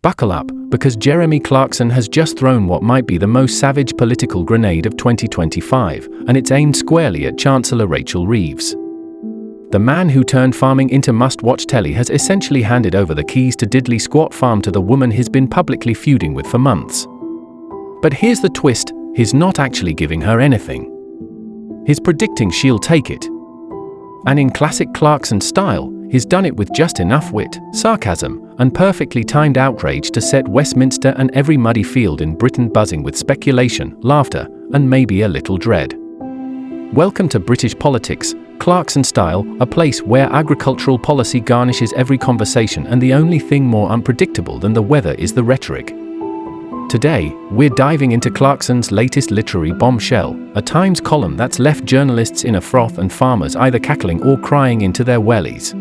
Buckle up, because Jeremy Clarkson has just thrown what might be the most savage political grenade of 2025, and it's aimed squarely at Chancellor Rachel Reeves. The man who turned farming into must-watch telly has essentially handed over the keys to diddly squat farm to the woman he's been publicly feuding with for months. But here's the twist, he's not actually giving her anything. He's predicting she'll take it. And in classic Clarkson style, he's done it with just enough wit, sarcasm, and perfectly timed outrage to set Westminster and every muddy field in Britain buzzing with speculation, laughter, and maybe a little dread. Welcome to British politics, Clarkson style, a place where agricultural policy garnishes every conversation and the only thing more unpredictable than the weather is the rhetoric. Today, we're diving into Clarkson's latest literary bombshell, a Times column that's left journalists in a froth and farmers either cackling or crying into their wellies.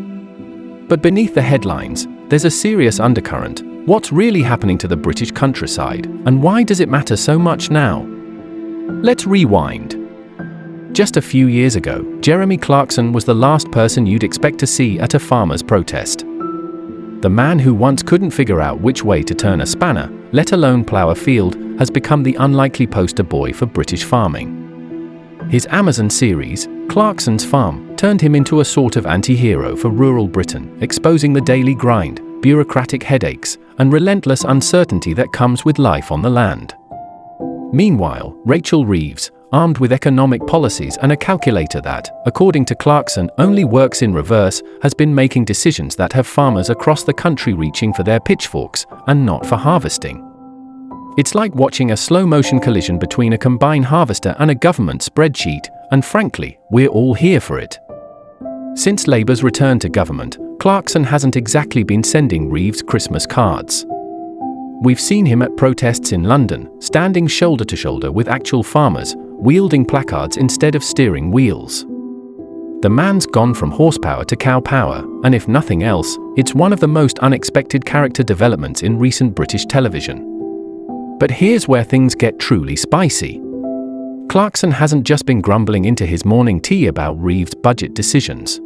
But beneath the headlines, there's a serious undercurrent. What's really happening to the British countryside, and why does it matter so much now? Let's rewind. Just a few years ago, Jeremy Clarkson was the last person you'd expect to see at a farmers' protest. The man who once couldn't figure out which way to turn a spanner, let alone plough a field, has become the unlikely poster boy for British farming. His Amazon series, Clarkson's Farm, turned him into a sort of anti-hero for rural Britain, exposing the daily grind, bureaucratic headaches, and relentless uncertainty that comes with life on the land. Meanwhile, Rachel Reeves, armed with economic policies and a calculator that, according to Clarkson, only works in reverse, has been making decisions that have farmers across the country reaching for their pitchforks, and not for harvesting. It's like watching a slow-motion collision between a combine harvester and a government spreadsheet, and frankly, we're all here for it. Since Labour's return to government, Clarkson hasn't exactly been sending Reeves Christmas cards. We've seen him at protests in London, standing shoulder to shoulder with actual farmers, wielding placards instead of steering wheels. The man's gone from horsepower to cow power, and if nothing else, it's one of the most unexpected character developments in recent British television. But here's where things get truly spicy. Clarkson hasn't just been grumbling into his morning tea about Reeves' budget decisions.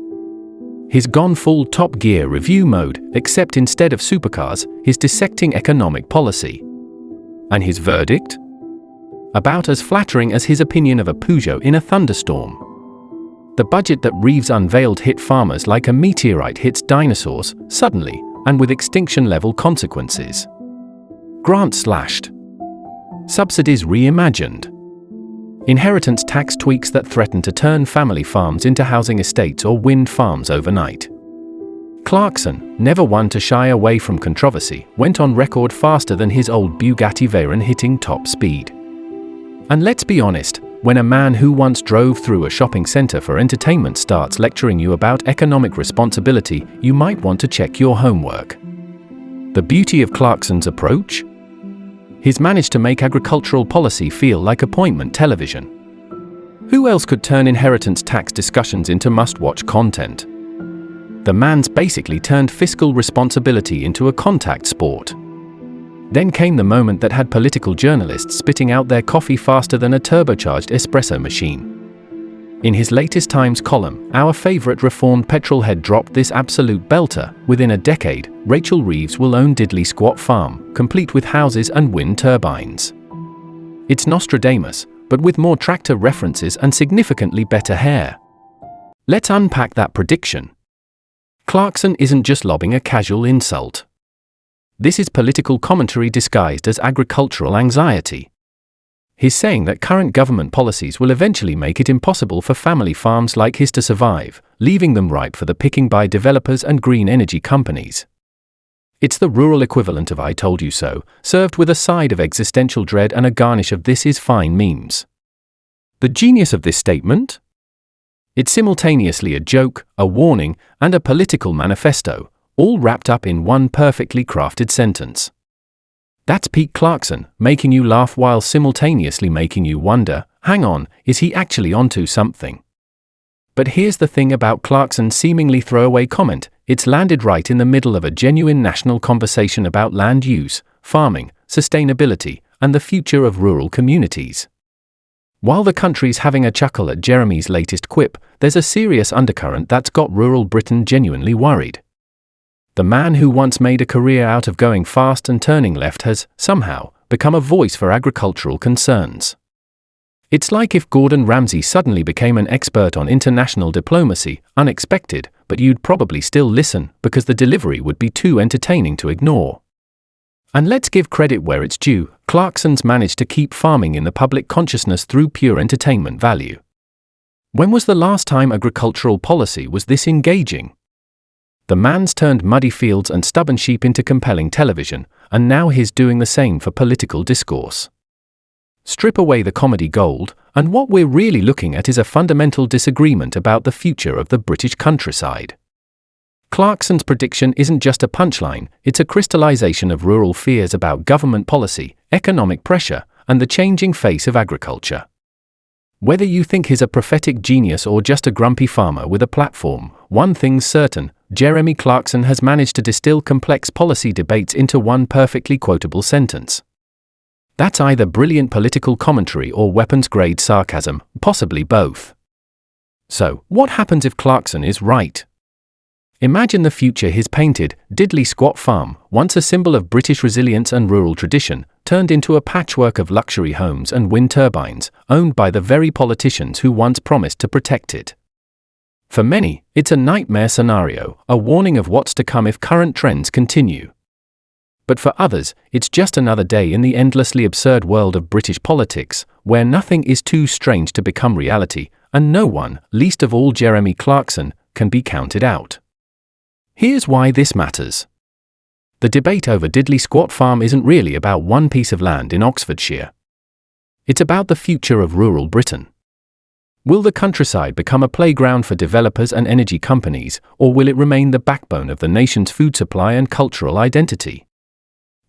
He's gone full Top Gear review mode, except instead of supercars, he's dissecting economic policy. And his verdict? About as flattering as his opinion of a Peugeot in a thunderstorm. The budget that Reeves unveiled hit farmers like a meteorite hits dinosaurs, suddenly, and with extinction-level consequences. Grants slashed. Subsidies reimagined. Inheritance tax tweaks that threaten to turn family farms into housing estates or wind farms overnight. Clarkson, never one to shy away from controversy, went on record faster than his old Bugatti Veyron hitting top speed. And let's be honest, when a man who once drove through a shopping centre for entertainment starts lecturing you about economic responsibility, you might want to check your homework. The beauty of Clarkson's approach? He's managed to make agricultural policy feel like appointment television. Who else could turn inheritance tax discussions into must-watch content? The man's basically turned fiscal responsibility into a contact sport. Then came the moment that had political journalists spitting out their coffee faster than a turbocharged espresso machine. In his latest Times column, our favourite reformed petrolhead dropped this absolute belter: within a decade, Rachel Reeves will own diddly squat farm, complete with houses and wind turbines. It's Nostradamus, but with more tractor references and significantly better hair. Let's unpack that prediction. Clarkson isn't just lobbing a casual insult. This is political commentary disguised as agricultural anxiety. He's saying that current government policies will eventually make it impossible for family farms like his to survive, leaving them ripe for the picking by developers and green energy companies. It's the rural equivalent of "I told you so," served with a side of existential dread and a garnish of "this is fine" memes. The genius of this statement? It's simultaneously a joke, a warning, and a political manifesto, all wrapped up in one perfectly crafted sentence. That's Pete Clarkson, making you laugh while simultaneously making you wonder, hang on, is he actually onto something? But here's the thing about Clarkson's seemingly throwaway comment: it's landed right in the middle of a genuine national conversation about land use, farming, sustainability, and the future of rural communities. While the country's having a chuckle at Jeremy's latest quip, there's a serious undercurrent that's got rural Britain genuinely worried. The man who once made a career out of going fast and turning left has, somehow, become a voice for agricultural concerns. It's like if Gordon Ramsay suddenly became an expert on international diplomacy, unexpected, but you'd probably still listen because the delivery would be too entertaining to ignore. And let's give credit where it's due, Clarkson's managed to keep farming in the public consciousness through pure entertainment value. When was the last time agricultural policy was this engaging? The man's turned muddy fields and stubborn sheep into compelling television, and now he's doing the same for political discourse. Strip away the comedy gold, and what we're really looking at is a fundamental disagreement about the future of the British countryside. Clarkson's prediction isn't just a punchline, it's a crystallization of rural fears about government policy, economic pressure, and the changing face of agriculture. Whether you think he's a prophetic genius or just a grumpy farmer with a platform, one thing's certain, Jeremy Clarkson has managed to distill complex policy debates into one perfectly quotable sentence. That's either brilliant political commentary or weapons-grade sarcasm, possibly both. So, what happens if Clarkson is right? Imagine the future he's painted: diddly squat farm, once a symbol of British resilience and rural tradition, turned into a patchwork of luxury homes and wind turbines, owned by the very politicians who once promised to protect it. For many, it's a nightmare scenario, a warning of what's to come if current trends continue. But for others, it's just another day in the endlessly absurd world of British politics, where nothing is too strange to become reality, and no one, least of all Jeremy Clarkson, can be counted out. Here's why this matters. The debate over diddly squat farm isn't really about one piece of land in Oxfordshire. It's about the future of rural Britain. Will the countryside become a playground for developers and energy companies, or will it remain the backbone of the nation's food supply and cultural identity?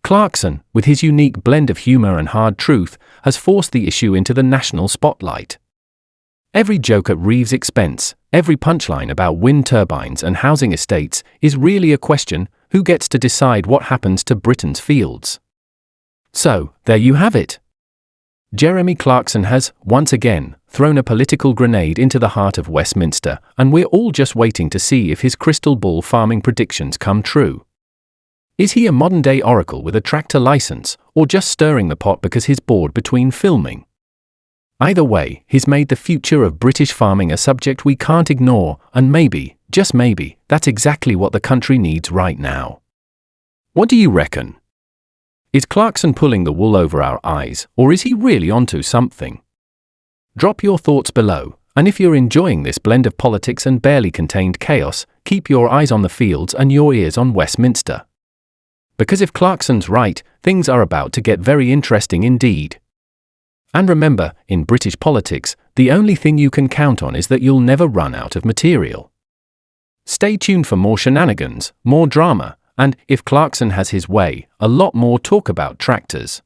Clarkson, with his unique blend of humor and hard truth, has forced the issue into the national spotlight. Every joke at Reeves' expense, every punchline about wind turbines and housing estates is really a question: who gets to decide what happens to Britain's fields? So, there you have it. Jeremy Clarkson has, once again, thrown a political grenade into the heart of Westminster, and we're all just waiting to see if his crystal ball farming predictions come true. Is he a modern-day oracle with a tractor license, or just stirring the pot because he's bored between filming? Either way, he's made the future of British farming a subject we can't ignore, and maybe, just maybe, that's exactly what the country needs right now. What do you reckon? Is Clarkson pulling the wool over our eyes, or is he really onto something? Drop your thoughts below, and if you're enjoying this blend of politics and barely contained chaos, keep your eyes on the fields and your ears on Westminster. Because if Clarkson's right, things are about to get very interesting indeed. And remember, in British politics, the only thing you can count on is that you'll never run out of material. Stay tuned for more shenanigans, more drama, and, if Clarkson has his way, a lot more talk about tractors.